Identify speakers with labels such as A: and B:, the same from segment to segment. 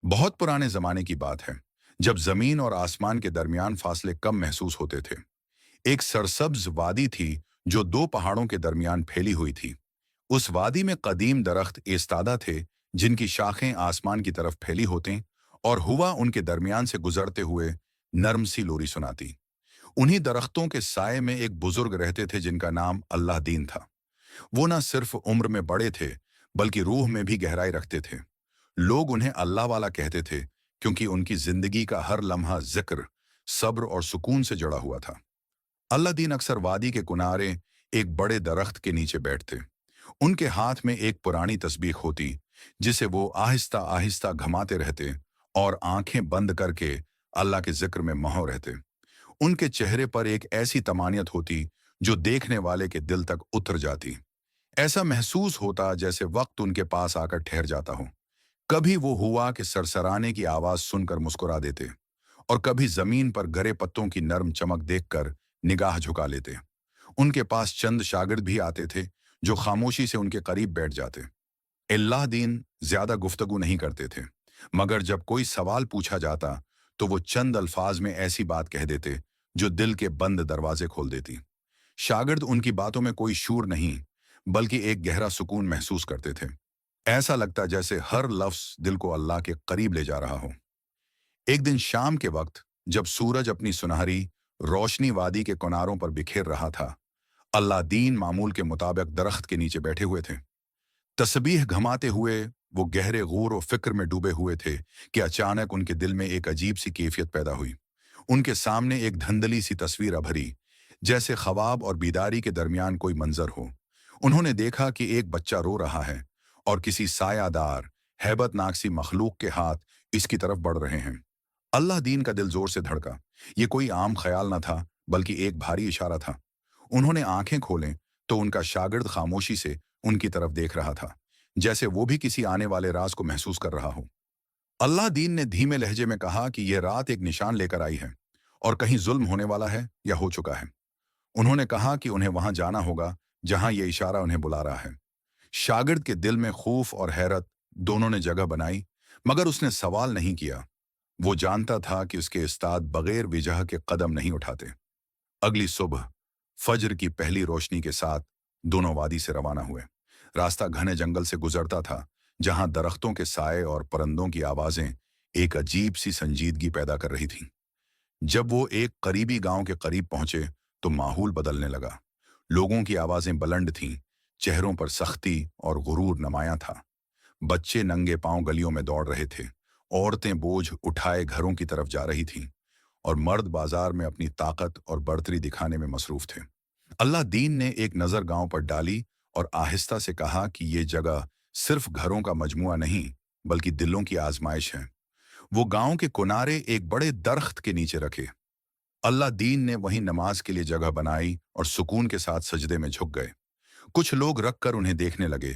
A: बहुत पुराने जमाने की बात है, जब जमीन और आसमान के दरमियान फासले कम महसूस होते थे। एक सरसब्ज वादी थी जो दो पहाड़ों के दरमियान फैली हुई थी। उस वादी में कदीम दरख्त एस्तादा थे, जिनकी शाखें आसमान की तरफ फैली होती और हुआ उनके दरमियान से गुजरते हुए नर्म सी लोरी सुनाती। उन्हीं दरख्तों के साए में एक बुजुर्ग रहते थे जिनका नाम अल्लाह दीन था। वो न सिर्फ उम्र में बड़े थे, बल्कि रूह में भी गहराई रखते थे। लोग उन्हें अल्लाह वाला कहते थे, क्योंकि उनकी जिंदगी का हर लम्हा जिक्र, सब्र और सुकून से जुड़ा हुआ था। अल्लाह दीन अक्सर वादी के किनारे एक बड़े दरख्त के नीचे बैठते। उनके हाथ में एक पुरानी तस्बीह होती, जिसे वो आहिस्ता आहिस्ता घमाते रहते और आंखें बंद करके अल्लाह के जिक्र में महो रहते। उनके चेहरे पर एक ऐसी तमानियत होती जो देखने वाले के दिल तक उतर जाती। ऐसा महसूस होता जैसे वक्त उनके पास आकर ठहर जाता हो। कभी वो हुआ कि सरसराने की आवाज सुनकर मुस्कुरा देते और कभी जमीन पर गिरे पत्तों की नरम चमक देखकर निगाह झुका लेते। उनके पास चंद शागिर्द भी आते थे जो खामोशी से उनके करीब बैठ जाते। अल्लाह दीन ज्यादा गुफ्तगू नहीं करते थे, मगर जब कोई सवाल पूछा जाता तो वो चंद अल्फाज में ऐसी बात कह देते जो दिल के बंद दरवाजे खोल देती। शागिर्द उनकी बातों में कोई शूर नहीं, बल्कि एक गहरा सुकून महसूस करते थे। ऐसा लगता जैसे हर लफ्ज दिल को अल्लाह के करीब ले जा रहा हो। एक दिन शाम के वक्त, जब सूरज अपनी सुनहरी रोशनी वादी के किनारों पर बिखेर रहा था, अल्लाह दीन मामूल के मुताबिक दरख्त के नीचे बैठे हुए थे। तस्बीह घमाते हुए वो गहरे गौर और फिक्र में डूबे हुए थे कि अचानक उनके दिल में एक अजीब सी कैफियत पैदा हुई। उनके सामने एक धुंधली सी तस्वीर अभरी, जैसे ख्वाब और बीदारी के दरमियान कोई मंजर हो। उन्होंने देखा कि एक बच्चा रो रहा है और किसी सायादार हैबतनाक सी मखलूक के हाथ इसकी तरफ बढ़ रहे हैं। अल्लाह दीन का दिल जोर से धड़का। ये कोई आम ख्याल न था, बल्कि एक भारी इशारा था। उन्होंने आंखें खोलें तो उनका शागिर्द खामोशी से उनकी तरफ देख रहा था, जैसे वो भी किसी आने वाले राज को महसूस कर रहा हो। अल्लाह दीन ने धीमे लहजे में कहा कि यह रात एक निशान लेकर आई है, और कहीं जुल्म होने वाला है या हो चुका है। उन्होंने कहा कि उन्हें वहां जाना होगा जहां यह इशारा उन्हें बुला रहा है। शागिर्द के दिल में खौफ और हैरत दोनों ने जगह बनाई, मगर उसने सवाल नहीं किया। वो जानता था कि उसके उस्ताद बगैर वजह के कदम नहीं उठाते। अगली सुबह फज्र की पहली रोशनी के साथ दोनों वादी से रवाना हुए। रास्ता घने जंगल से गुजरता था, जहां दरख्तों के साए और परिंदों की आवाजें एक अजीब सी संजीदगी पैदा कर रही थीं। जब वो एक करीबी गांव के करीब पहुंचे तो माहौल बदलने लगा। लोगों की आवाजें बुलंद थीं, चेहरों पर सख्ती और गुरूर नुमायां था। बच्चे नंगे पांव गलियों में दौड़ रहे थे, औरतें बोझ उठाए घरों की तरफ जा रही थीं, और मर्द बाजार में अपनी ताकत और बढ़तरी दिखाने में मसरूफ थे। अल्लाह दीन ने एक नजर गांव पर डाली और आहिस्ता से कहा कि ये जगह सिर्फ घरों का मजमुआ नहीं, बल्कि दिलों की आजमाइश है। वो गांव के किनारे एक बड़े दरख्त के नीचे रखे। अल्लाह दीन ने वहीं नमाज के लिए जगह बनाई और सुकून के साथ सजदे में झुक गए। कुछ लोग रख कर उन्हें देखने लगे,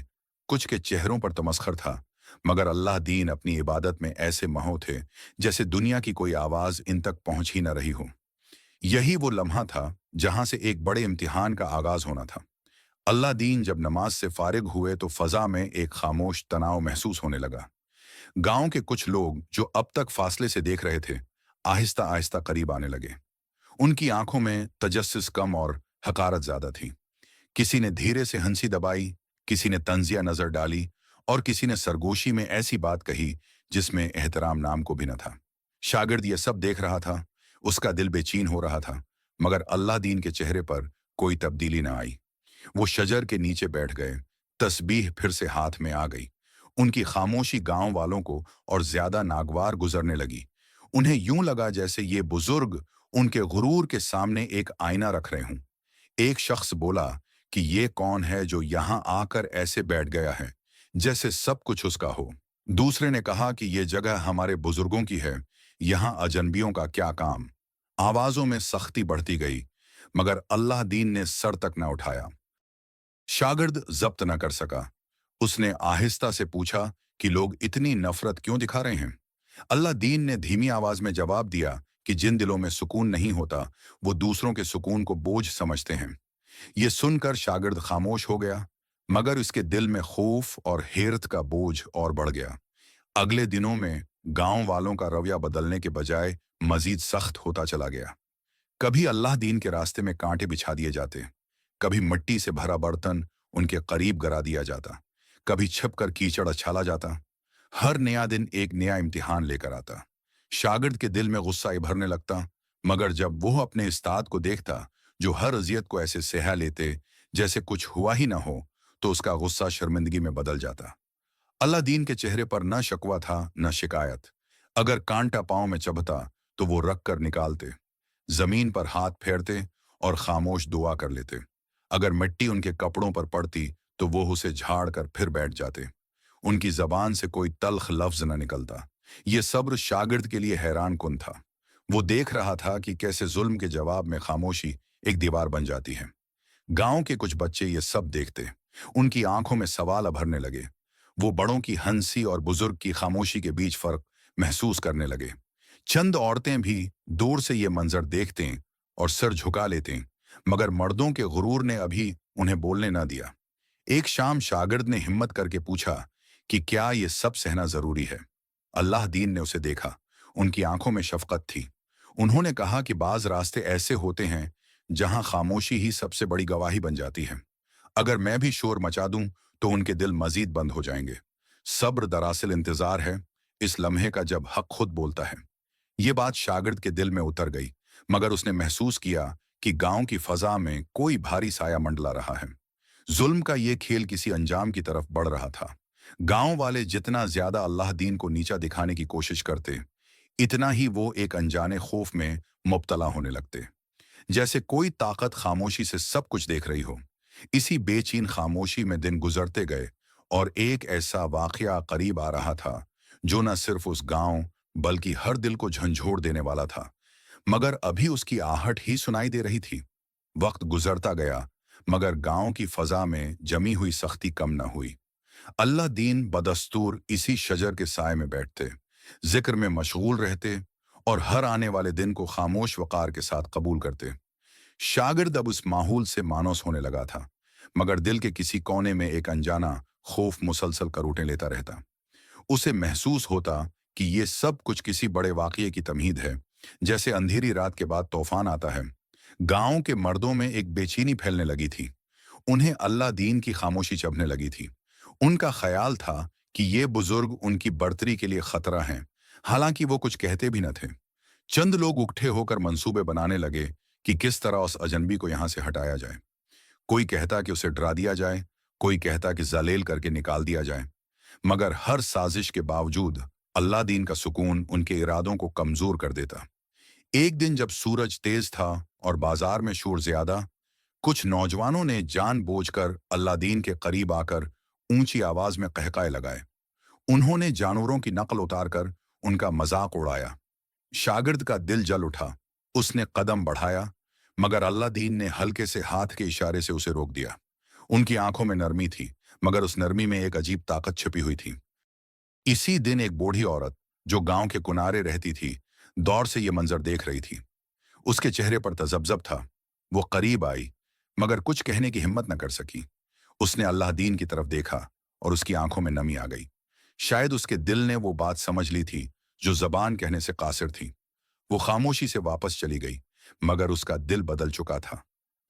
A: कुछ के चेहरों पर तमस्खर था, मगर अल्लाह दीन अपनी इबादत में ऐसे महो थे जैसे दुनिया की कोई आवाज इन तक पहुंच ही न रही हो। यही वो लम्हा था जहां से एक बड़े इम्तिहान का आगाज होना था। अल्लाह दीन जब नमाज से फारिग हुए तो फजा में एक खामोश तनाव महसूस होने लगा। गांव के कुछ लोग जो अब तक फासले से देख रहे थे, आहिस्ता आहिस्ता करीब आने लगे। उनकी आंखों में तजस्सुस कम और हकारत ज्यादा थी। किसी ने धीरे से हंसी दबाई, किसी ने तंजिया नजर डाली, और किसी ने सरगोशी में ऐसी बात कही जिसमें एहतराम नाम को भी न था। शागिर्द ये सब देख रहा था, उसका दिल बेचैन हो रहा था, मगर अल्लाह दीन के चेहरे पर कोई तब्दीली न आई। वो शजर के नीचे बैठ गए, तस्बीह फिर से हाथ में आ गई। उनकी खामोशी गांव वालों को और ज्यादा नागवार गुजरने लगी। उन्हें यूं लगा जैसे ये बुजुर्ग उनके गुरूर के सामने एक आईना रख रहे हों। एक शख्स बोला कि ये कौन है जो यहां आकर ऐसे बैठ गया है जैसे सब कुछ उसका हो। दूसरे ने कहा कि ये जगह हमारे बुजुर्गों की है, यहां अजनबियों का क्या काम। आवाजों में सख्ती बढ़ती गई, मगर अल्लाह दीन ने सर तक न उठाया। शागिर्द जब्त न कर सका। उसने आहिस्ता से पूछा कि लोग इतनी नफरत क्यों दिखा रहे हैं। अल्लाह दीन ने धीमी आवाज में जवाब दिया कि जिन दिलों में सुकून नहीं होता, वो दूसरों के सुकून को बोझ समझते हैं। ये सुनकर शागिर्द खामोश हो गया, मगर उसके दिल में खौफ और हैरत का बोझ और बढ़ गया। अगले दिनों में गांव वालों का रवैया बदलने के बजाय मजीद सख्त होता चला गया। कभी अल्लाह दीन के रास्ते में कांटे बिछा दिए जाते, कभी मिट्टी से भरा बर्तन उनके करीब गिरा दिया जाता, कभी छिपकर कीचड़ उछाला जाता। हर नया दिन एक नया इम्तिहान लेकर आता। शागिर्द के दिल में गुस्सा भरने लगता, मगर जब वो अपने उस्ताद को देखता जो हर अजियत को ऐसे सहा लेते जैसे कुछ हुआ ही ना हो, तो उसका गुस्सा शर्मिंदगी में बदल जाता। अल्लाह दीन के चेहरे पर न शकवा था न शिकायत। अगर कांटा पांव में चबता तो वो रख कर निकालते, जमीन पर हाथ फेरते और खामोश दुआ कर लेते। अगर मिट्टी उनके कपड़ों पर पड़ती तो वो उसे झाड़ कर फिर बैठ जाते। उनकी जबान से कोई तल्ख लफ्ज न निकलता। ये सब्र शागिर्द के लिए हैरान कुन था। वो देख रहा था कि कैसे जुल्म के जवाब में खामोशी एक दीवार बन जाती है। गांव के कुछ बच्चे ये सब देखते, उनकी आंखों में सवाल भरने लगे। वो बड़ों की हंसी और बुजुर्ग की खामोशी के बीच फर्क महसूस करने लगे। चंद औरतें भी दूर से ये मंजर देखते और सिर झुका लेते, मगर मर्दों के गुरूर ने अभी उन्हें बोलने न दिया। एक शाम शागिर्द ने हिम्मत करके पूछा कि क्या ये सब सहना जरूरी है। अल्लाह दीन ने उसे देखा, उनकी आंखों में शफकत थी। उन्होंने कहा कि बाज रास्ते ऐसे होते हैं जहां खामोशी ही सबसे बड़ी गवाही बन जाती है। अगर मैं भी शोर मचा दूं तो उनके दिल मजीद बंद हो जाएंगे। सब्र दरअसल इंतजार है, इस लम्हे का जब हक खुद बोलता है। ये बात शागिर्द के दिल में उतर गई, मगर उसने महसूस किया कि गांव की फजा में कोई भारी साया मंडला रहा है। जुल्म का ये खेल किसी अंजाम की तरफ बढ़ रहा था। गांव वाले जितना ज्यादा अल्लाह दीन को नीचा दिखाने की कोशिश करते, इतना ही वो एक अनजाने खौफ में मुब्तला होने लगते, जैसे कोई ताकत खामोशी से सब कुछ देख रही हो। इसी बेचैन खामोशी में दिन गुजरते गए और एक ऐसा वाकया करीब आ रहा था जो न सिर्फ उस गांव बल्कि हर दिल को झंझोड़ देने वाला था। मगर अभी उसकी आहट ही सुनाई दे रही थी। वक्त गुजरता गया, मगर गांव की फजा में जमी हुई सख्ती कम न हुई। अल्लाह दीन बदस्तूर इसी शजर के साय में बैठते, जिक्र में मशगूल रहते और हर आने वाले दिन को खामोश वकार के साथ कबूल करते। शागिर्द अब उस माहौल से मानूस होने लगा था, मगर दिल के किसी कोने में एक अनजाना खौफ मुसलसल करूटें लेता रहता। उसे महसूस होता कि ये सब कुछ किसी बड़े वाकये की तमहीद है, जैसे अंधेरी रात के बाद तूफान आता है। गांव के मर्दों में एक बेचैनी फैलने लगी थी। उन्हें अल्लाह दीन की खामोशी चभने लगी थी। उनका ख्याल था कि ये बुजुर्ग उनकी बर्तरी के लिए खतरा हैं, हालांकि वो कुछ कहते भी न थे। चंद लोग उकट्ठे होकर मंसूबे बनाने लगे कि किस तरह उस अजनबी को यहां से हटाया जाए। कोई कहता कि उसे डरा दिया जाए, कोई कहता कि जलील करके निकाल दिया जाए। मगर हर साजिश के बावजूद अल्लाह दीन का सुकून उनके इरादों को कमजोर कर देता। एक दिन जब सूरज तेज था और बाजार में शोर ज्यादा, कुछ नौजवानों ने जानबूझकर अल्लाह दीन के करीब आकर ऊंची आवाज में कहकाए लगाए। उन्होंने जानवरों की नकल उतारकर उनका मजाक उड़ाया। शागिर्द का दिल जल उठा। उसने कदम बढ़ाया, मगर अल्लाह दीन ने हल्के से हाथ के इशारे से उसे रोक दिया। उनकी आंखों में नरमी थी, मगर उस नरमी में एक अजीब ताकत छिपी हुई थी। इसी दिन एक बूढ़ी औरत जो गांव के किनारे रहती थी, दौर से ये मंजर देख रही थी। उसके चेहरे पर तजब्जब था। वो करीब आई, मगर कुछ कहने की हिम्मत न कर सकी। उसने अल्लाह दीन की तरफ देखा और उसकी आंखों में नमी आ गई। शायद उसके दिल ने वो बात समझ ली थी जो जबान कहने से कासिर थी। वो खामोशी से वापस चली गई, मगर उसका दिल बदल चुका था।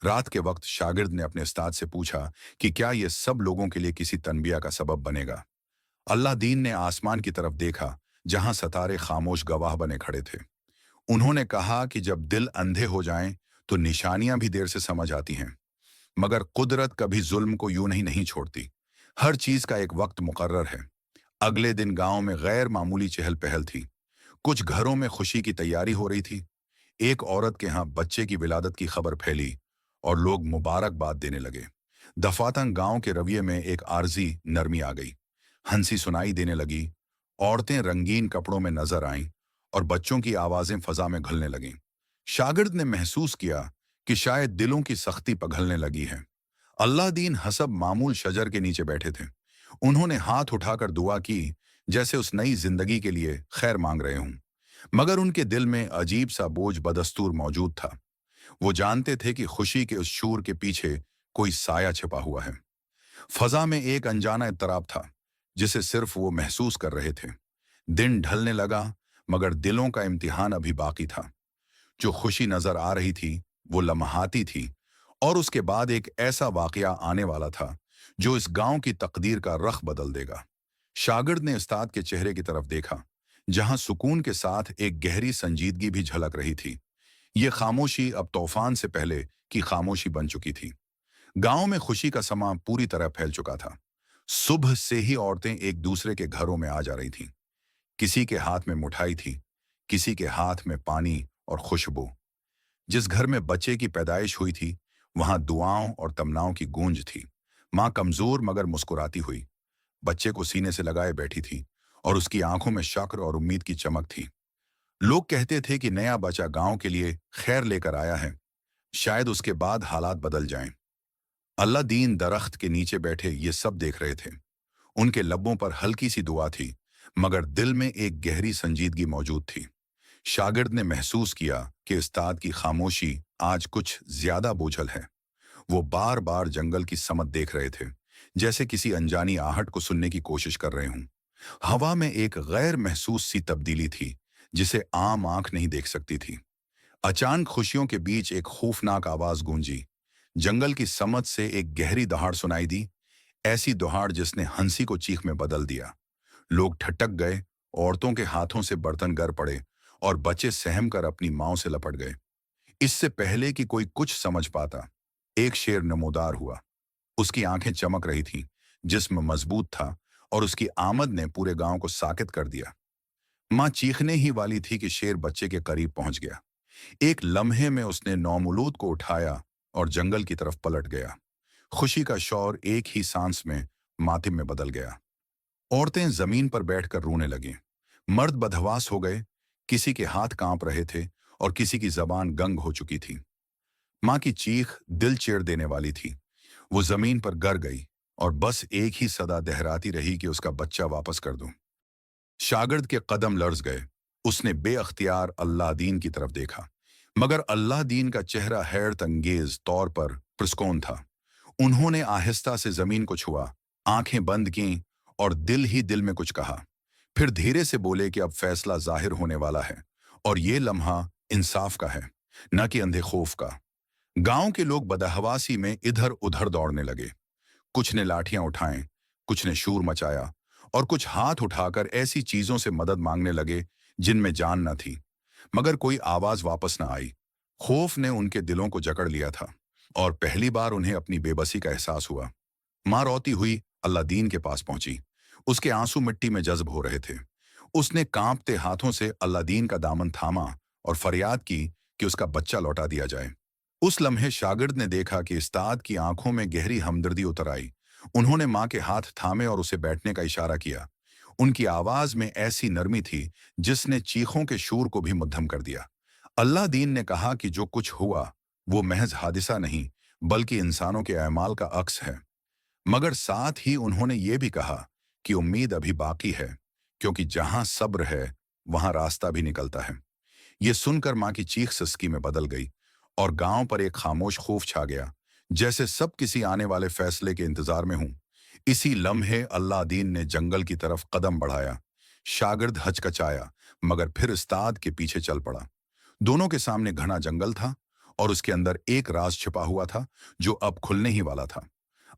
A: रात के वक्त शागिर्द ने अपने उस्ताद से पूछा कि क्या ये सब लोगों के लिए किसी तनबिया का सबब बनेगा। अल्लाह दीन ने आसमान की तरफ देखा, जहां सितारे खामोश गवाह बने खड़े थे। उन्होंने कहा कि जब दिल अंधे हो जाएं तो निशानियां भी देर से समझ आती हैं, मगर कुदरत कभी जुल्म को यूं नहीं छोड़ती। हर चीज का एक वक्त मुकर्रर है। अगले दिन गांव में गैर मामूली चहल पहल थी। कुछ घरों में खुशी की तैयारी हो रही थी। एक औरत के यहाँ बच्चे की विलादत की खबर फैली और लोग मुबारकबाद देने लगे। दफातन गांव के रवैये में एक आर्जी नरमी आ गई। हंसी सुनाई देने लगी। औरतें रंगीन कपड़ों में नजर आईं और बच्चों की आवाजें फजा में घुलने लगीं। शागिर्द ने महसूस किया कि शायद दिलों की सख्ती पिघलने लगी है। अल्लाह दीन हसब मामूल शजर के नीचे बैठे थे। उन्होंने हाथ उठाकर दुआ की, जैसे उस नई जिंदगी के लिए खैर मांग रहे हों, मगर उनके दिल में अजीब सा बोझ बदस्तूर मौजूद था। वो जानते थे कि खुशी के उस शूर के पीछे कोई साया छिपा हुआ है। फजा में एक अनजाना इत्तराब था, जिसे सिर्फ वो महसूस कर रहे थे। दिन ढलने लगा, मगर दिलों का इम्तिहान अभी बाकी था। जो खुशी नजर आ रही थी वो लम्हाती थी, और उसके बाद एक ऐसा वाकया आने वाला था जो इस गांव की तकदीर का रख बदल देगा। शागिर्द ने उस्ताद के चेहरे की तरफ देखा, जहां सुकून के साथ एक गहरी संजीदगी भी झलक रही थी। ये खामोशी अब तूफान से पहले की खामोशी बन चुकी थी। गांव में खुशी का समा पूरी तरह फैल चुका था। सुबह से ही औरतें एक दूसरे के घरों में आ जा रही थीं। किसी के हाथ में मिठाई थी, किसी के हाथ में पानी और खुशबू। जिस घर में बच्चे की पैदाइश हुई थी, वहां दुआओं और तमन्नाओं की गूंज थी। मां कमजोर मगर मुस्कुराती हुई बच्चे को सीने से लगाए बैठी थी, और उसकी आंखों में शक्र और उम्मीद की चमक थी। लोग कहते थे कि नया बच्चा गांव के लिए खैर लेकर आया है, शायद उसके बाद हालात बदल जाएं। अल्लाह दीन दरख्त के नीचे बैठे ये सब देख रहे थे। उनके लबों पर हल्की सी दुआ थी, मगर दिल में एक गहरी संजीदगी मौजूद थी। शागिर्द ने महसूस किया कि उस्ताद की खामोशी आज कुछ ज्यादा बोझल है। वो बार बार जंगल की समत देख रहे थे, जैसे किसी अनजानी आहट को सुनने की कोशिश कर रहे हों। हवा में एक गैर महसूस सी तब्दीली थी, जिसे आम आंख नहीं देख सकती थी। अचानक खुशियों के बीच एक खौफनाक आवाज गूंजी। जंगल की समत से एक गहरी दहाड़ सुनाई दी, ऐसी दहाड़ जिसने हंसी को चीख में बदल दिया। लोग ठटक गए, औरतों के हाथों से बर्तन गिर पड़े, और बच्चे सहम कर अपनी मांओं से लपट गए। इससे पहले कि कोई कुछ समझ पाता, एक शेर नमोदार हुआ। उसकी आंखें चमक रही थीं, जिस्म मजबूत था, और उसकी आमद ने पूरे गांव को साकित कर दिया। मां चीखने ही वाली थी कि शेर बच्चे के करीब पहुंच गया। एक लम्हे में उसने नौमूलूद को उठाया और जंगल की तरफ पलट गया। खुशी का शौर एक ही सांस में मातिम में बदल गया। औरतें जमीन पर बैठकर रोने लगीं। मर्द बदहवास हो गए, किसी के हाथ कांप रहे थे और किसी की जबान गंग हो चुकी थी। मां की चीख दिल चीर देने वाली थी। वो जमीन पर गिर गई और बस एक ही सदा दहराती रही कि उसका बच्चा वापस कर दूं। शागिर्द के कदम लर्ज गए। उसने बेअख्तियार अल्लाह दीन की तरफ देखा, मगर अल्लाह दीन का चेहरा हैरत अंगेज तौर पर पुरस्कून था। उन्होंने आहिस्ता से जमीन को छुआ, आंखें बंद कीं और दिल ही दिल में कुछ कहा। फिर धीरे से बोले कि अब फैसला जाहिर होने वाला है, और ये लम्हा इंसाफ का है, न कि अंधे खौफ का। गांव के लोग बदहवासी में इधर उधर दौड़ने लगे। कुछ ने लाठियां उठाएं, कुछ ने शूर मचाया, और कुछ हाथ उठाकर ऐसी चीजों से मदद मांगने लगे जिनमें जान न थी। मगर कोई आवाज वापस न आई। खौफ ने उनके दिलों को जकड़ लिया था, और पहली बार उन्हें अपनी बेबसी का एहसास हुआ। मां रोती हुई अल्लाह दीन के पास पहुंची। उसके आंसू मिट्टी में जज्ब हो रहे थे। उसने कांपते हाथों से अल्लाह दीन का दामन थामा और फरियाद की कि उसका बच्चा लौटा दिया जाए। उस लम्हे शागिर्द ने देखा कि उस्ताद की आंखों में गहरी हमदर्दी उतर आई। उन्होंने मां के हाथ थामे और उसे बैठने का इशारा किया। उनकी आवाज में ऐसी नरमी थी जिसने चीखों के शूर को भी मद्धम कर दिया। अल्लाह दीन ने कहा कि जो कुछ हुआ वो महज हादिसा नहीं, बल्कि इंसानों के अमाल का अक्स है। मगर साथ ही उन्होंने ये भी कहा कि उम्मीद अभी बाकी है, क्योंकि जहां सब्र है वहां रास्ता भी निकलता है। ये सुनकर मां की चीख सिसकी में बदल गई, और गांव पर एक खामोश खौफ छा गया, जैसे सब किसी आने वाले फैसले के इंतजार में हूं। इसी लम्हे अल्लाह दीन ने जंगल की तरफ कदम बढ़ाया। शागिर्द हचकचाया, मगर फिर उस्ताद के पीछे चल पड़ा। दोनों के सामने घना जंगल था, और उसके अंदर एक राज छिपा हुआ था जो अब खुलने ही वाला था।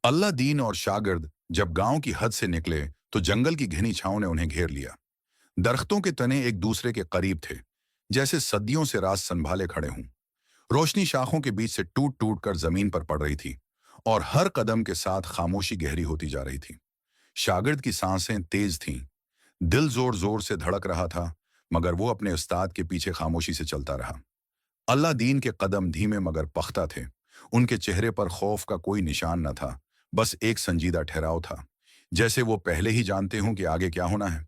A: अल्लाह दीन और शागिर्द जब गांव की हद से निकले तो जंगल की घनी छांव ने उन्हें घेर लिया। दरख्तों के तने एक दूसरे के करीब थे, जैसे सदियों से राज संभाले खड़े हों। रोशनी शाखों के बीच से टूट टूट कर जमीन पर पड़ रही थी, और हर कदम के साथ खामोशी गहरी होती जा रही थी। शागिर्द की सांसें तेज थीं, दिल जोर जोर से धड़क रहा था, मगर वो अपने उस्ताद के पीछे खामोशी से चलता रहा। अल्लाह दीन के कदम धीमे मगर पख्ता थे। उनके चेहरे पर खौफ का कोई निशान न था, बस एक संजीदा ठहराव था, जैसे वो पहले ही जानते हों कि आगे क्या होना है।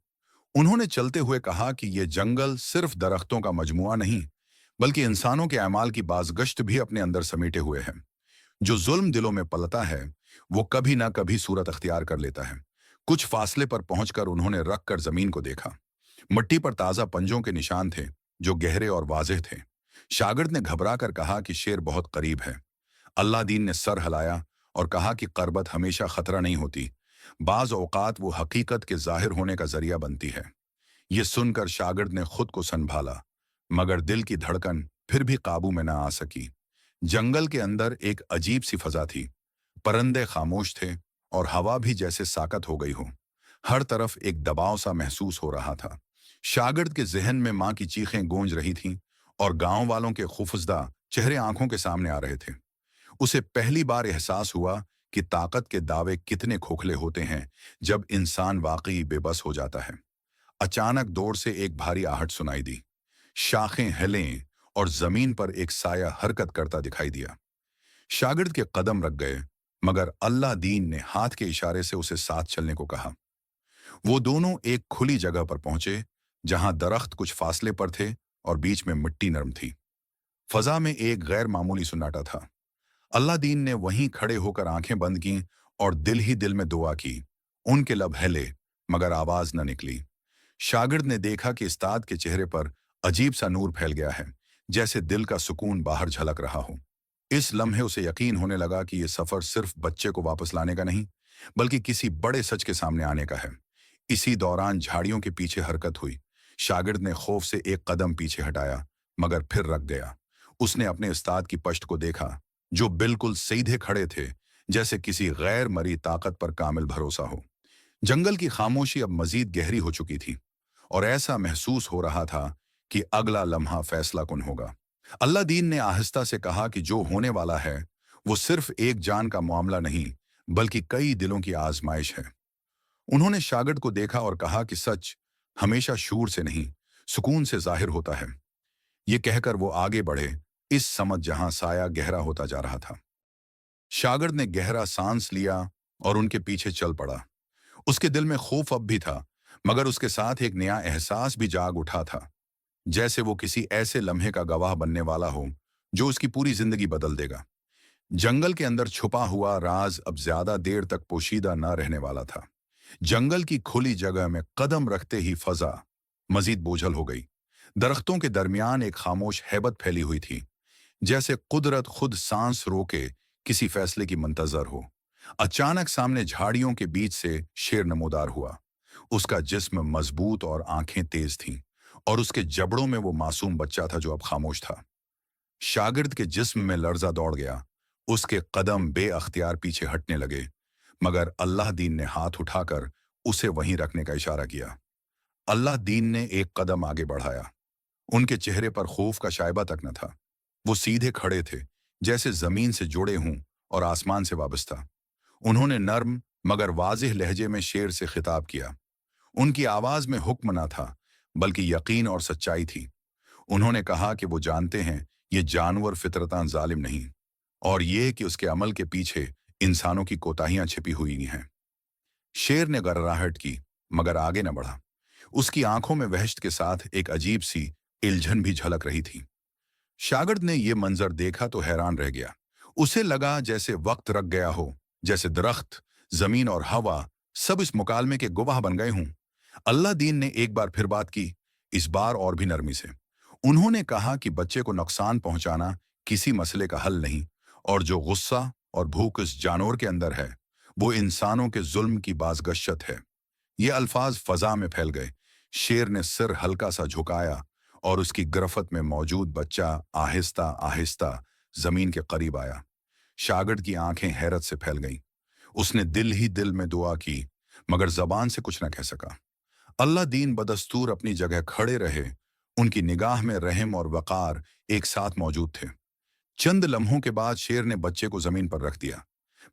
A: उन्होंने चलते हुए कहा कि ये जंगल सिर्फ दरख्तों का मजमुआ नहीं, बल्कि इंसानों के अमाल की बाज़गश्त भी अपने अंदर समेटे हुए है। जो जुल्म दिलों में पलता है वो कभी ना कभी सूरत अख्तियार कर लेता है। कुछ फासले पर पहुंचकर उन्होंने रख कर जमीन को देखा। मिट्टी पर ताजा पंजों के निशान थे, जो गहरे और वाज़ेह थे। शागिर्द ने घबरा कर कहा कि शेर बहुत करीब है। अल्लाह दीन ने सर हिलाया और कहा कि कर्बत हमेशा खतरा नहीं होती, बाज औकात वो हकीकत के जाहिर होने का जरिया बनती है। ये सुनकर शागिर्द ने खुद को संभाला, मगर दिल की धड़कन फिर भी काबू में न आ सकी। जंगल के अंदर एक अजीब सी फजा थी। परिंदे खामोश थे और हवा भी जैसे साकत हो गई हो। हर तरफ एक दबाव सा महसूस हो रहा था। शागिर्द के जहन में माँ की चीखें गूंज रही थीं और गांव वालों के खौफजदा चेहरे आंखों के सामने आ रहे थे। उसे पहली बार एहसास हुआ कि ताकत के दावे कितने खोखले होते हैं जब इंसान वाकई बेबस हो जाता है। अचानक दूर से एक भारी आहट सुनाई दी। शाखें हिलें और जमीन पर एक साया हरकत करता दिखाई दिया। शागिर्द के कदम रख गए, मगर अल्लाह दीन ने हाथ के इशारे से उसे साथ चलने को कहा। वो दोनों एक खुली जगह पर पहुंचे, जहां दरख्त कुछ फासले पर थे और बीच में मिट्टी नरम थी। फजा में एक गैर मामूली सन्नाटा था। अल्लाह दीन ने वहीं खड़े होकर आंखें बंद की और दिल ही दिल में दुआ की। उनके लब हिले, मगर आवाज न निकली। शागिर्द ने देखा कि उस्ताद के चेहरे पर अजीब सा नूर फैल गया है, जैसे दिल का सुकून बाहर झलक रहा हो। इस लम्हे उसे यकीन होने लगा कि यह सफर सिर्फ बच्चे को वापस लाने का नहीं, बल्कि किसी बड़े सच के सामने आने का है। इसी दौरान झाड़ियों के पीछे हरकत हुई। शागिर्द ने खौफ से एक कदम पीछे हटाया, मगर फिर रख गया। उसने अपने उस्ताद की पश्त को देखा, जो बिल्कुल सीधे खड़े थे, जैसे किसी गैर मरी ताकत पर कामिल भरोसा हो। जंगल की खामोशी अब मजीद गहरी हो चुकी थी और ऐसा महसूस हो रहा था कि अगला लम्हा फैसला कुन होगा। अल्लाह दीन ने आहिस्ता से कहा कि जो होने वाला है वो सिर्फ एक जान का मामला नहीं, बल्कि कई दिलों की आजमाइश है। उन्होंने शागिर्द को देखा और कहा कि सच हमेशा शूर से नहीं, सुकून से जाहिर होता है। ये कहकर वो आगे बढ़े, इस समझ जहां साया गहरा होता जा रहा था। शागिर्द ने गहरा सांस लिया और उनके पीछे चल पड़ा। उसके दिल में खौफ अब भी था, मगर उसके साथ एक नया एहसास भी जाग उठा था, जैसे वो किसी ऐसे लम्हे का गवाह बनने वाला हो जो उसकी पूरी जिंदगी बदल देगा। जंगल के अंदर छुपा हुआ राज अब ज्यादा देर तक पोशीदा न रहने वाला था। जंगल की खुली जगह में कदम रखते ही फजा मजीद बोझल हो गई। दरख्तों के दरमियान एक खामोश हैबत फैली हुई थी, जैसे कुदरत खुद सांस रोके किसी फैसले की मंतजर हो। अचानक सामने झाड़ियों के बीच से शेर नमोदार हुआ। उसका जिस्म मजबूत और आंखें तेज थीं, और उसके जबड़ों में वो मासूम बच्चा था जो अब खामोश था। शागिर्द के जिस्म में लर्जा दौड़ गया। उसके कदम बेअख्तियार पीछे हटने लगे, मगर अल्लाह दीन ने हाथ उठाकर उसे वहीं रखने का इशारा किया। अल्लाह दीन ने एक कदम आगे बढ़ाया। उनके चेहरे पर खौफ का शायबा तक न था। वो सीधे खड़े थे, जैसे जमीन से जुड़े हों और आसमान से वाबस्ता। उन्होंने नर्म मगर वाजिह लहजे में शेर से खिताब किया। उनकी आवाज में हुक्म न था, बल्कि यकीन और सच्चाई थी। उन्होंने कहा कि वो जानते हैं ये जानवर फितरतान जालिम नहीं, और ये कि उसके अमल के पीछे इंसानों की कोताहियां छिपी हुई हैं। शेर ने गर्राहट की, मगर आगे न बढ़ा। उसकी आंखों में वहशत के साथ एक अजीब सी इल्झन भी झलक रही थी। शागिर्द ने यह मंजर देखा तो हैरान रह गया। उसे लगा जैसे वक्त रख गया हो, जैसे दरख्त, जमीन और हवा सब इस मुकालमे के गवाह बन गए हों। अल्लाह दीन ने एक बार फिर बात की, इस बार और भी नरमी से। उन्होंने कहा कि बच्चे को नुकसान पहुंचाना किसी मसले का हल नहीं, और जो गुस्सा और भूख इस जानवर के अंदर है वो इंसानों के जुल्म की बाज़गश्त है। ये अल्फाज फजा में फैल गए। शेर ने सिर हल्का सा झुकाया और उसकी गिरफ्त में मौजूद बच्चा आहिस्ता आहिस्ता जमीन के करीब आया। शागिर्द की आंखें हैरत से फैल गईं। उसने दिल ही दिल में दुआ की, मगर जबान से कुछ न कह सका। अल्लाह दीन बदस्तूर अपनी जगह खड़े रहे। उनकी निगाह में रहम और वक़ार एक साथ मौजूद थे। चंद लम्हों के बाद शेर ने बच्चे को जमीन पर रख दिया।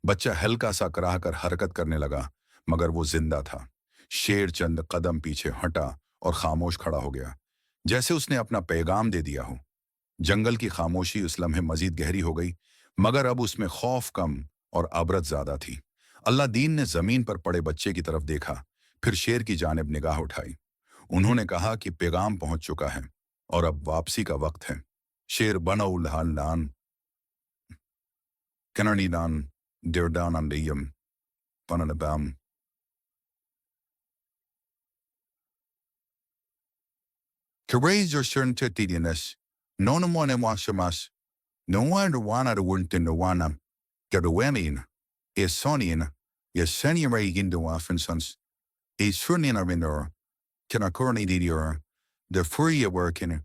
A: बच्चा हल्का सा कराह कर हरकत करने लगा, मगर वो जिंदा था। शेर चंद कदम पीछे हटा और खामोश खड़ा हो गया, जैसे उसने अपना पैगाम दे दिया हो। जंगल की खामोशी उस लम्हे मजीद गहरी हो गई, मगर अब उसमें खौफ कम और अबरत ज्यादा थी। अल्लाह दीन ने जमीन पर पड़े बच्चे की तरफ देखा, फिर शेर की जानिब निगाह उठाई। उन्होंने कहा कि पैगाम पहुंच चुका है और अब वापसी का वक्त है। शेर बनौलान कननीदान देरदान अंडियम पननबाम। Courage or certainty, no no one washamas, no one wana the wuntin no wana, gaduanin, is sonian, yes senior in the waffensons, is furnin a winner, Kinakorni didior, the furia working,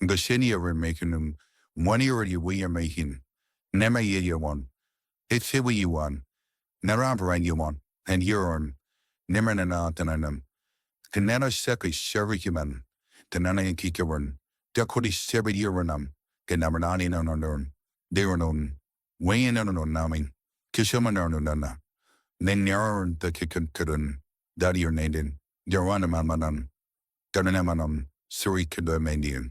A: Gashenia making one year we are making, Nema ye one, it's here you one, Narambaran you one, and you're on, Nimanana tananum, Kanana seki sherikuman, Tanana kikaran, Dakoti sebi uranum, Kanamanani no no, Deronon, Wayan no namin, Kishamanana, Nenyaran the kikan, Daddy or Nadin, Deranamanan, Daranamanum, Suri Kudomandian,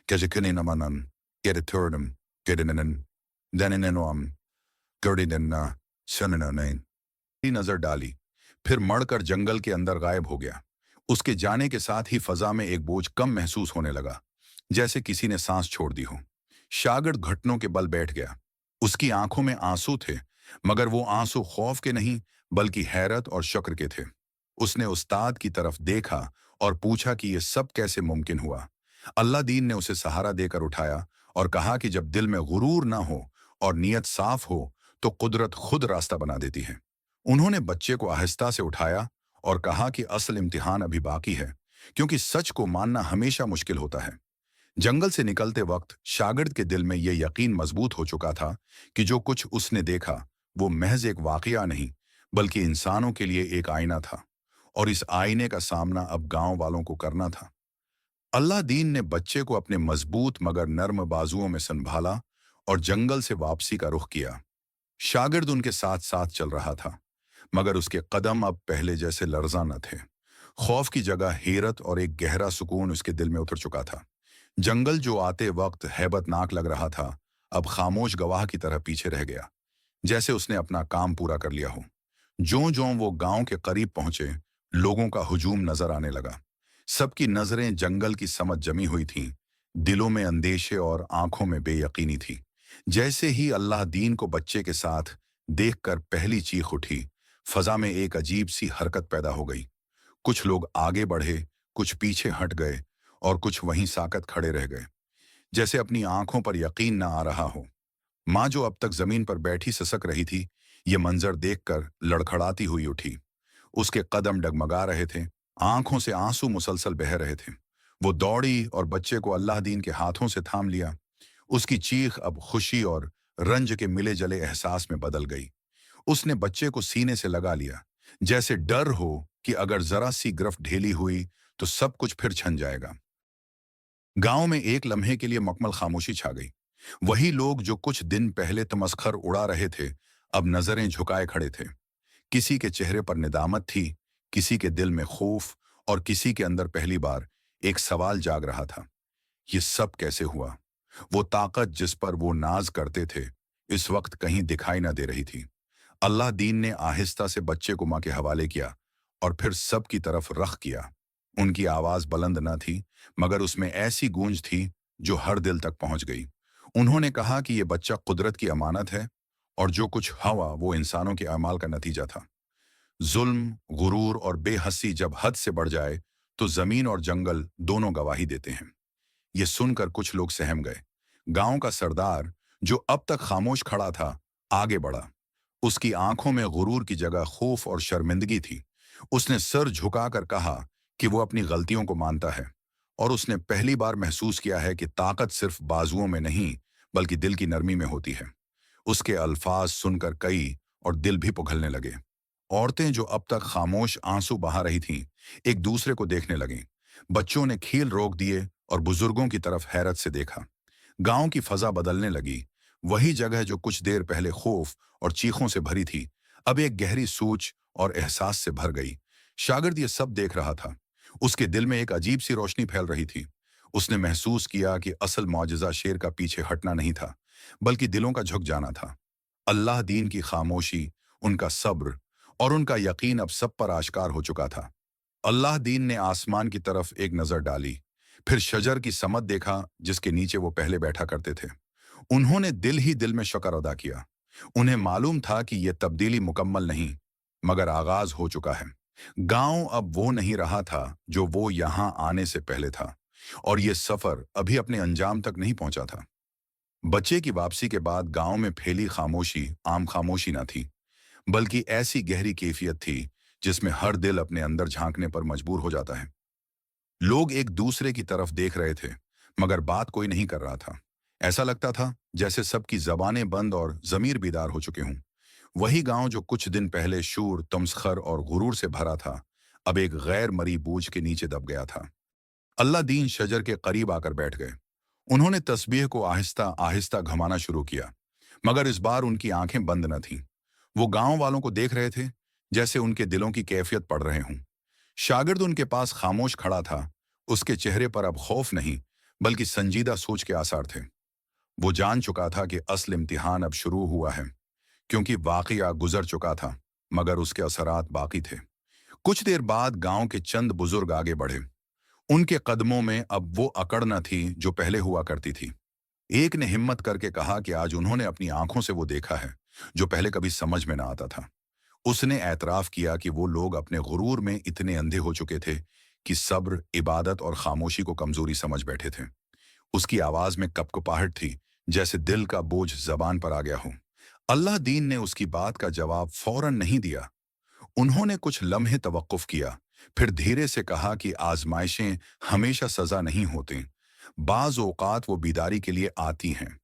A: Kajakuninamanum, get a turdum, get in an, then in an girded in sunanain. नजर डाली, फिर मड़कर जंगल के अंदर गायब हो गया। उसके जाने के साथ ही फजा में एक बोझ कम महसूस होने लगा, जैसे किसी ने सांस छोड़ दी हो। शागिर्द घुटनों के बल बैठ गया। उसकी आंखों में आंसू थे, मगर वो आंसू खौफ के नहीं बल्कि हैरत और शुक्र के थे। उसने उस्ताद की तरफ देखा और पूछा कि यह सब कैसे मुमकिन हुआ। अल्लाह दीन ने उसे सहारा देकर उठाया और कहा कि जब दिल में गुरूर ना हो और नीयत साफ हो तो कुदरत खुद रास्ता बना देती है। उन्होंने बच्चे को आहिस्ता से उठाया और कहा कि असल इम्तिहान अभी बाकी है, क्योंकि सच को मानना हमेशा मुश्किल होता है। जंगल से निकलते वक्त शागिर्द के दिल में यह यकीन मजबूत हो चुका था कि जो कुछ उसने देखा वो महज एक वाकया नहीं बल्कि इंसानों के लिए एक आईना था, और इस आईने का सामना अब गांव वालों को करना था। अल्लाह दीन ने बच्चे को अपने मजबूत मगर नर्म बाजुओं में संभाला और जंगल से वापसी का रुख किया। शागिर्द उनके साथ साथ चल रहा था, मगर उसके कदम अब पहले जैसे लर्जा न थे। खौफ की जगह हैरत और एक गहरा सुकून उसके दिल में उतर चुका था। जंगल जो आते वक्त हैबतनाक लग रहा था, अब खामोश गवाह की तरह पीछे रह गया, जैसे उसने अपना काम पूरा कर लिया हो। ज्यों-ज्यों वो गांव के करीब पहुंचे, लोगों का हुजूम नजर आने लगा। सबकी नजरें जंगल की समझ जमी हुई थीं, दिलों में अंदेशे और आंखों में बेयकीनी थी। जैसे ही अल्लाह दीन को बच्चे के साथ देखकर पहली चीख उठी, फजा में एक अजीब सी हरकत पैदा हो गई। कुछ लोग आगे बढ़े, कुछ पीछे हट गए और कुछ वहीं साकत खड़े रह गए, जैसे अपनी आंखों पर यकीन न आ रहा हो। माँ जो अब तक जमीन पर बैठी ससक रही थी, ये मंजर देखकर लड़खड़ाती हुई उठी। उसके कदम डगमगा रहे थे, आंखों से आंसू मुसलसल बह रहे थे। वो दौड़ी और बच्चे को अल्लाह दीन के हाथों से थाम लिया। उसकी चीख अब खुशी और रंज के मिले जले एहसास में बदल गई। उसने बच्चे को सीने से लगा लिया, जैसे डर हो कि अगर जरा सी गिरफ्त ढीली हुई तो सब कुछ फिर छन जाएगा। गांव में एक लम्हे के लिए मकमल खामोशी छा गई। वही लोग जो कुछ दिन पहले तमस्खर उड़ा रहे थे, अब नजरें झुकाए खड़े थे। किसी के चेहरे पर निदामत थी, किसी के दिल में खौफ और किसी के अंदर पहली बार एक सवाल जाग रहा था, ये सब कैसे हुआ? वो ताकत जिस पर वो नाज करते थे, इस वक्त कहीं दिखाई न दे रही थी। अल्लाह दीन ने आहिस्ता से बच्चे को माँ के हवाले किया और फिर सब की तरफ रख किया। उनकी आवाज बुलंद न थी, मगर उसमें ऐसी गूंज थी जो हर दिल तक पहुंच गई। उन्होंने कहा कि यह बच्चा कुदरत की अमानत है और जो कुछ हुआ वो इंसानों के अमाल का नतीजा था। जुल्म, गुरूर और बेहसी जब हद से बढ़ जाए तो जमीन और जंगल दोनों गवाही देते हैं। ये सुनकर कुछ लोग सहम गए। गांव का सरदार, जो अब तक खामोश खड़ा था, आगे बढ़ा। उसकी आंखों में गुरूर की जगह खौफ और शर्मिंदगी थी। उसने सर झुकाकर कहा कि वो अपनी गलतियों को मानता है और उसने पहली बार महसूस किया है कि ताकत सिर्फ बाजुओं में नहीं बल्कि दिल की नरमी में होती है। उसके अल्फाज सुनकर कई और दिल भी पिघलने लगे। औरतें जो अब तक खामोश आंसू बहा रही थीं, एक दूसरे को देखने लगीं। बच्चों ने खील रोक दिए और बुजुर्गों की तरफ हैरत से देखा। गांव की फजा बदलने लगी। वही जगह जो कुछ देर पहले खौफ और चीखों से भरी थी, अब एक गहरी सोच और एहसास से भर गई। शागिर्द ये सब देख रहा था। उसके दिल में एक अजीब सी रोशनी फैल रही थी। उसने महसूस किया कि असल मौजज़ा शेर का पीछे हटना नहीं था, बल्कि दिलों का झुक जाना था। अल्लाह दीन की खामोशी, उनका सब्र और उनका यकीन अब सब पर आश्कार हो चुका था। अल्लाह दीन ने आसमान की तरफ एक नजर डाली, फिर शजर की समत देखा जिसके नीचे वो पहले बैठा करते थे। उन्होंने दिल ही दिल में शुक्र अदा किया। उन्हें मालूम था कि यह तब्दीली मुकम्मल नहीं, मगर आगाज हो चुका है। गांव अब वो नहीं रहा था जो वो यहां आने से पहले था, और ये सफर अभी अपने अंजाम तक नहीं पहुंचा था। बच्चे की वापसी के बाद गांव में फैली खामोशी आम खामोशी न थी, बल्कि ऐसी गहरी कैफियत थी जिसमें हर दिल अपने अंदर झांकने पर मजबूर हो जाता है। लोग एक दूसरे की तरफ देख रहे थे, मगर बात कोई नहीं कर रहा था। ऐसा लगता था जैसे सबकी जबानें बंद और जमीर बेदार हो चुके हों। वही गांव जो कुछ दिन पहले शूर, तमस्खर और गुरूर से भरा था, अब एक गैर मरी बूझ के नीचे दब गया था। अल्लाह दीन शजर के करीब आकर बैठ गए। उन्होंने तस्बीह को आहिस्ता आहिस्ता घमाना शुरू किया, मगर इस बार उनकी आंखें बंद न थीं। वो गांव वालों को देख रहे थे, जैसे उनके दिलों की कैफियत पढ़ रहे हों। शागिर्द उनके पास खामोश खड़ा था। उसके चेहरे पर अब खौफ नहीं, बल्कि संजीदा सोच के आसार थे। वो जान चुका था कि असल इम्तिहान अब शुरू हुआ है, क्योंकि वाकया गुजर चुका था, मगर उसके असरात बाकी थे। कुछ देर बाद गांव के चंद बुजुर्ग आगे बढ़े। उनके कदमों में अब वो अकड़ न थी जो पहले हुआ करती थी। एक ने हिम्मत करके कहा कि आज उन्होंने अपनी आंखों से वो देखा है जो पहले कभी समझ में ना आता था। उसने एतराफ किया कि वो लोग अपने गुरूर में इतने अंधे हो चुके थे कि सब्र, इबादत और खामोशी को कमजोरी समझ बैठे थे। उसकी आवाज में कपकपाहट थी, जैसे दिल का बोझ जबान पर आ गया हो। अल्लाह दीन ने उसकी बात का जवाब फौरन नहीं दिया। उन्होंने कुछ लम्हे तवक्कुफ किया, फिर धीरे से कहा कि आजमाइशें हमेशा सजा नहीं होती। बाज औकात वो बीदारी के लिए आती हैं।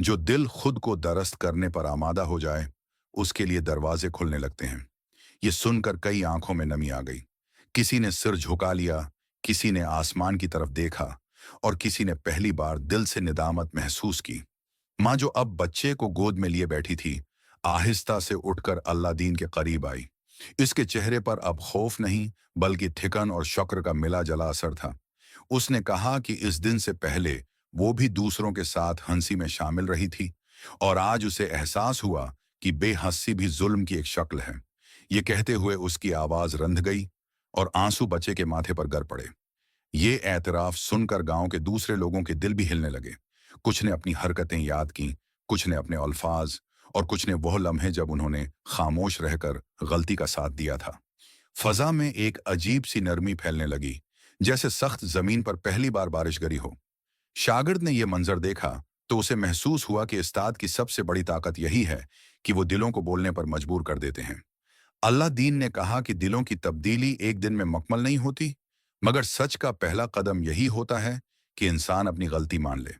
A: जो दिल खुद को दरस्त करने पर आमादा हो जाए, उसके लिए दरवाजे खुलने लगते हैं। ये सुनकर कई आंखों में नमी आ गई। किसी ने सिर झुका लिया, किसी ने आसमान की तरफ देखा, और किसी ने पहली बार दिल से निदामत महसूस की। माँ, जो अब बच्चे को गोद में लिए बैठी थी, आहिस्ता से उठकर अल्लाह दीन के करीब आई। इसके चेहरे पर अब खौफ नहीं, बल्कि थिकन और शक्र का मिला जला असर था। उसने कहा कि इस दिन से पहले वो भी दूसरों के साथ हंसी में शामिल रही थी, और आज उसे एहसास हुआ कि बेहंसी भी जुल्म की एक शक्ल है। ये कहते हुए उसकी आवाज रंध गई और आंसू बच्चे के माथे पर गिर पड़े। ये एतराफ सुनकर गांव के दूसरे लोगों के दिल भी हिलने लगे। कुछ ने अपनी हरकतें याद की, कुछ ने अपने अल्फाज, और कुछ ने वह लम्हे जब उन्होंने खामोश रहकर गलती का साथ दिया था। फजा में एक अजीब सी नरमी फैलने लगी, जैसे सख्त जमीन पर पहली बार बारिश गिरी हो। शागिर्द ने यह मंजर देखा तो उसे महसूस हुआ कि उस्ताद की सबसे बड़ी ताकत यही है कि वो दिलों को बोलने पर मजबूर कर देते हैं। अल्लाह दीन ने कहा कि दिलों की तब्दीली एक दिन में मुकम्मल नहीं होती, मगर सच का पहला कदम यही होता है कि इंसान अपनी गलती मान ले।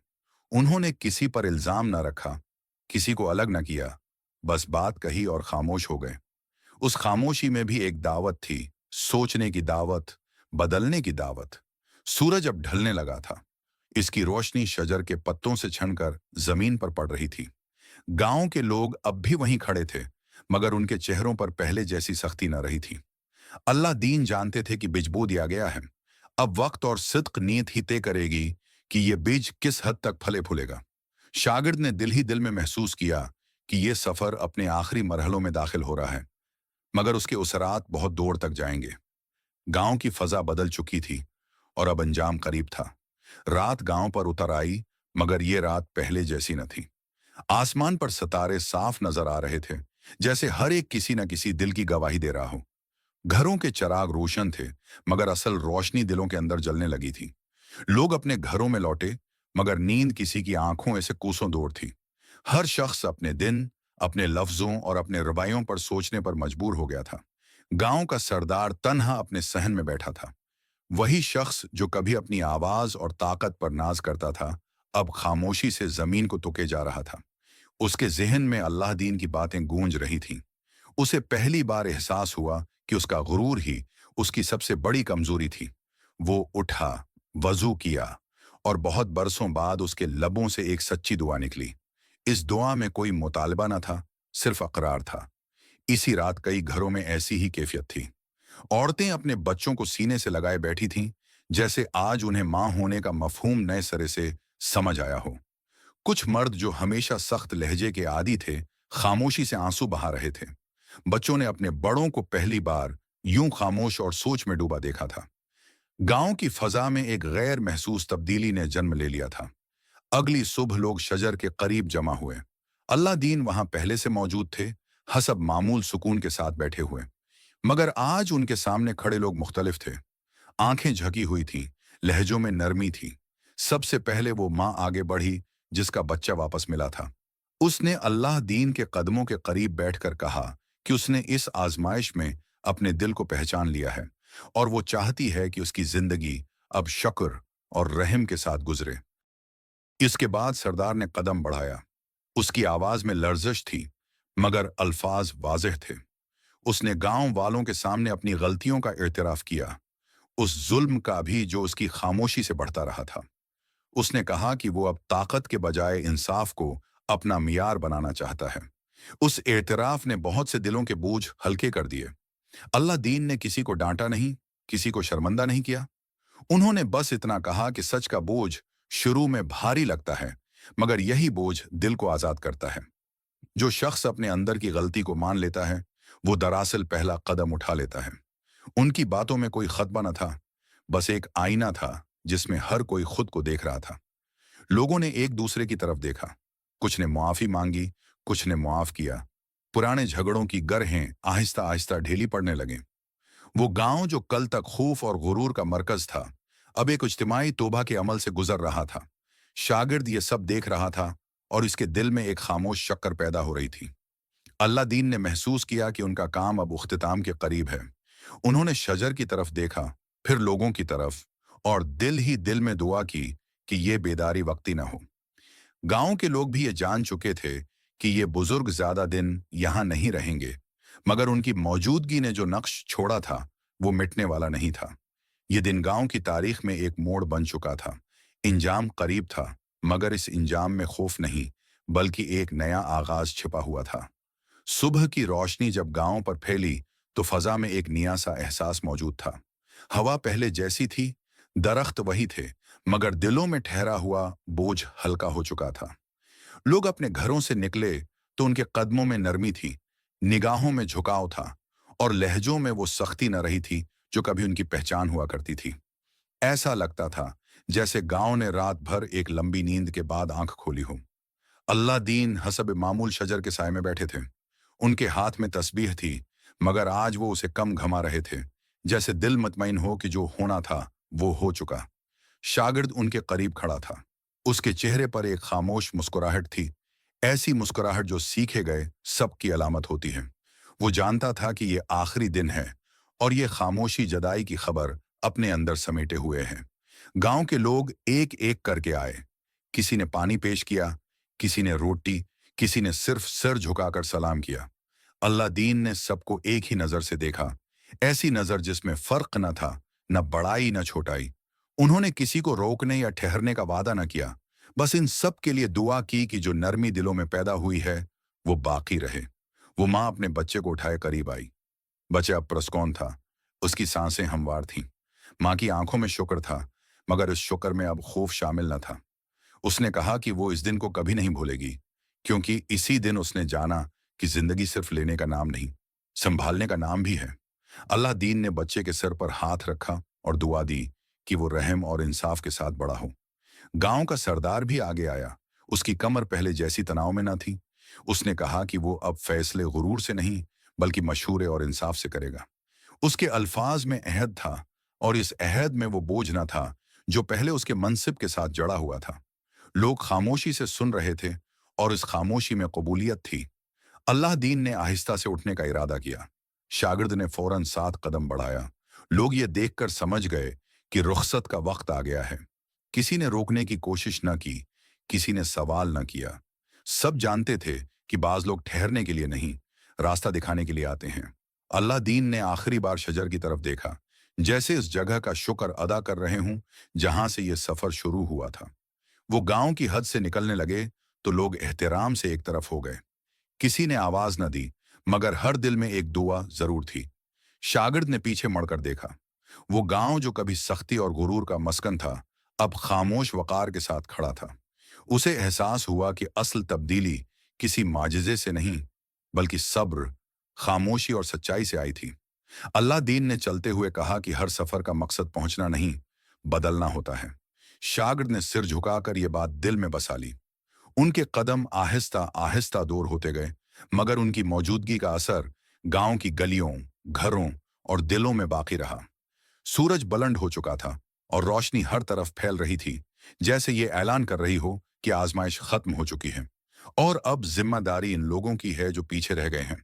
A: उन्होंने किसी पर इल्जाम न रखा, किसी को अलग न किया, बस बात कही और खामोश हो गए। उस खामोशी में भी एक दावत थी, सोचने की दावत, बदलने की दावत। सूरज अब ढलने लगा था। इसकी रोशनी शजर के पत्तों से छनकर जमीन पर पड़ रही थी। गांव के लोग अब भी वहीं खड़े थे, मगर उनके चेहरों पर पहले जैसी सख्ती न रही थी। अल्लाह दीन जानते थे कि बीज बो दिया गया है। अब वक्त और सिद्क नीयत ही तय करेगी कि ये बीज किस हद तक फले फूलेगा। शागिर्द ने दिल ही दिल में महसूस किया कि ये सफर अपने आखिरी मरहलों में दाखिल हो रहा है, मगर उसके असरात बहुत दूर तक जाएंगे। गांव की फजा बदल चुकी थी और अब अंजाम करीब था। रात गांव पर उतर आई, मगर ये रात पहले जैसी न थी। आसमान पर सितारे साफ नजर आ रहे थे, जैसे हर एक किसी न किसी दिल की गवाही दे रहा हो। घरों के चिराग रोशन थे, मगर असल रोशनी दिलों के अंदर जलने लगी थी। लोग अपने घरों में लौटे, मगर नींद किसी की आंखों ऐसे कोसों दूर थी। हर शख्स अपने दिन, अपने लफ्जों और अपने रवैयों पर सोचने पर मजबूर हो गया था। गांव का सरदार तन्हा अपने सहन में बैठा था। वही शख्स जो कभी अपनी आवाज और ताकत पर नाज करता था, अब खामोशी से जमीन को तुके जा रहा था। उसके जहन में अल्लाह दीन की बातें गूंज रही थीं। उसे पहली बार एहसास हुआ कि उसका गुरूर ही उसकी सबसे बड़ी कमजोरी थी। वो उठा, वजू किया, और बहुत बरसों बाद उसके लबों से एक सच्ची दुआ निकली। इस दुआ में कोई मुतालबा न था, सिर्फ अकरार था। इसी रात कई घरों में ऐसी ही कैफियत थी। औरतें अपने बच्चों को सीने से लगाए बैठी थीं, जैसे आज उन्हें मां होने का मफहूम नए सिरे से समझ आया हो। कुछ मर्द जो हमेशा सख्त लहजे के आदी थे, खामोशी से आंसू बहा रहे थे। बच्चों ने अपने बड़ों को पहली बार यूं खामोश और सोच में डूबा देखा था। गांव की फजा में एक गैर महसूस तब्दीली ने जन्म ले लिया था। अगली सुबह लोग शजर के करीब जमा हुए। अल्लाह दीन वहां पहले से मौजूद थे, हसब मामूल सुकून के साथ बैठे हुए। मगर आज उनके सामने खड़े लोग मुख्तलिफ थे। आंखें झकी हुई थीं, लहजों में नरमी थी। सबसे पहले वो माँ आगे बढ़ी जिसका बच्चा वापस मिला था। उसने अल्लाह दीन के कदमों के करीब बैठकर कहा कि उसने इस आजमाइश में अपने दिल को पहचान लिया है, और वो चाहती है कि उसकी जिंदगी अब शक्र और रहम के साथ गुजरे। इसके बाद सरदार ने कदम बढ़ाया। उसकी आवाज में लर्जिश थी, मगर अल्फाज वाज़ेह थे। उसने गांव वालों के सामने अपनी गलतियों का इर्तिराफ किया, उस जुल्म का भी जो उसकी खामोशी से बढ़ता रहा था। उसने कहा कि वो अब ताकत के बजाय इंसाफ को अपना मियार बनाना चाहता है। उस एतराफ ने बहुत से दिलों के बोझ हल्के कर दिए। अल्लाह दीन ने किसी को डांटा नहीं, किसी को शर्मिंदा नहीं किया। उन्होंने बस इतना कहा कि सच का बोझ शुरू में भारी लगता है, मगर यही बोझ दिल को आजाद करता है। जो शख्स अपने अंदर की गलती को मान लेता है, वो दरअसल पहला कदम उठा लेता है। उनकी बातों में कोई खतबा न था, बस एक आईना था जिसमें हर कोई खुद को देख रहा था। लोगों ने एक दूसरे की तरफ देखा, कुछ ने मुआफी मांगी, कुछ ने मुआफ किया। पुराने झगड़ों की गरहें आहिस्ता आहिस्ता ढीली पड़ने लगे। वो गांव जो कल तक खौफ और गुरूर का मरकज था, अब एक इज्तिमाई तौबा के अमल से गुजर रहा था। शागिर्द ये सब देख रहा था और इसके दिल में एक खामोश शक्कर पैदा हो रही थी। अल्लाह दीन ने महसूस किया कि उनका काम अब उख्तिताम के करीब है। उन्होंने शजर की तरफ देखा, फिर लोगों की तरफ, और दिल ही दिल में दुआ की कि ये बेदारी वक्ती न हो। गांव के लोग भी ये जान चुके थे कि ये बुजुर्ग ज्यादा दिन यहां नहीं रहेंगे, मगर उनकी मौजूदगी ने जो नक्श छोड़ा था वो मिटने वाला नहीं था। ये दिन गांव की तारीख में एक मोड़ बन चुका था। इंजाम करीब था, मगर इस इंजाम में खौफ नहीं, बल्कि एक नया आगाज छिपा हुआ था। सुबह की रोशनी जब गांव पर फैली तो फजा में एक नया सा एहसास मौजूद था। हवा पहले जैसी थी, दरख्त वही थे, मगर दिलों में ठहरा हुआ बोझ हल्का हो चुका था। लोग अपने घरों से निकले तो उनके कदमों में नरमी थी, निगाहों में झुकाव था, और लहजों में वो सख्ती न रही थी जो कभी उनकी पहचान हुआ करती थी। ऐसा लगता था जैसे गांव ने रात भर एक लंबी नींद के बाद आंख खोली हो। अल्लाह दीन हसब मामूल शजर के साय में बैठे थे। उनके हाथ में तस्बीह थी, मगर आज वो उसे कम घमा रहे थे, जैसे दिल मुतमईन हो कि जो होना था वो हो चुका। शागिर्द उनके करीब खड़ा था। उसके चेहरे पर एक खामोश मुस्कुराहट थी, ऐसी मुस्कुराहट जो सीखे गए सबकी अलामत होती है। वो जानता था कि ये आखिरी दिन है और ये खामोशी जदाई की खबर अपने अंदर समेटे हुए है। गांव के लोग एक एक करके आए। किसी ने पानी पेश किया, किसी ने रोटी, किसी ने सिर्फ सिर झुकाकर सलाम किया। अल्लाह दीन ने सबको एक ही नजर से देखा, ऐसी नजर जिसमें फर्क न था, न बड़ाई न छोटाई। उन्होंने किसी को रोकने या ठहरने का वादा न किया, बस इन सब के लिए दुआ की कि जो नरमी दिलों में पैदा हुई है वो बाकी रहे। वो माँ अपने बच्चे को उठाए करीब आई। बच्चा अब प्रस्कौन था, उसकी सांसें हमवार थीं। माँ की आंखों में शुक्र था, मगर इस शुक्र में अब खौफ शामिल न था। उसने कहा कि वो इस दिन को कभी नहीं भूलेगी, क्योंकि इसी दिन उसने जाना कि जिंदगी सिर्फ लेने का नाम नहीं, संभालने का नाम भी है। अल्लाह दीन ने बच्चे के सिर पर हाथ रखा और दुआ दी कि वो रहम और इंसाफ के साथ बड़ा हो। गांव का सरदार भी आगे आया। उसकी कमर पहले जैसी तनाव में न थी। उसने कहा कि वो अब फैसले गुरूर से नहीं, बल्कि मशूरे और इंसाफ से करेगा। उसके अल्फाज में अहद था, और इस अहद में वो बोझ न था जो पहले उसके मनसिब के साथ जड़ा हुआ था। लोग खामोशी से सुन रहे थे, और इस खामोशी में कबूलियत थी। अल्लाह दीन ने आहिस्ता से उठने का इरादा किया। शागिर्द ने फौरन 7 कदम बढ़ाया। लोग ये देखकर समझ गए कि रुखसत का वक्त आ गया है। किसी ने रोकने की कोशिश न की, किसी ने सवाल न किया। सब जानते थे कि बाज लोग ठहरने के लिए नहीं, रास्ता दिखाने के लिए आते हैं। अल्लाह दीन ने आखिरी बार शजर की तरफ देखा, जैसे इस जगह का शुक्र अदा कर रहे हूं जहां से ये सफर शुरू हुआ था। वो गांव की हद से निकलने लगे तो लोग एहतराम से एक तरफ हो गए। किसी ने आवाज न दी, मगर हर दिल में एक दुआ जरूर थी। शागिर्द ने पीछे मुड़कर देखा। वो गांव जो कभी सख्ती और गुरूर का मस्कन था, अब खामोश वकार के साथ खड़ा था। उसे एहसास हुआ कि असल तब्दीली किसी माजिजे से नहीं, बल्कि सब्र, खामोशी और सच्चाई से आई थी। अल्लाह दीन ने चलते हुए कहा कि हर सफर का मकसद पहुंचना नहीं, बदलना होता है। शागिर्द ने सिर झुकाकर ये बात दिल में बसा ली। उनके कदम आहिस्ता आहिस्ता दूर होते गए, मगर उनकी मौजूदगी का असर गांव की गलियों, घरों और दिलों में बाकी रहा। सूरज बुलंद हो चुका था और रोशनी हर तरफ फैल रही थी, जैसे ये ऐलान कर रही हो कि आजमाइश खत्म हो चुकी है और अब जिम्मेदारी इन लोगों की है जो पीछे रह गए हैं।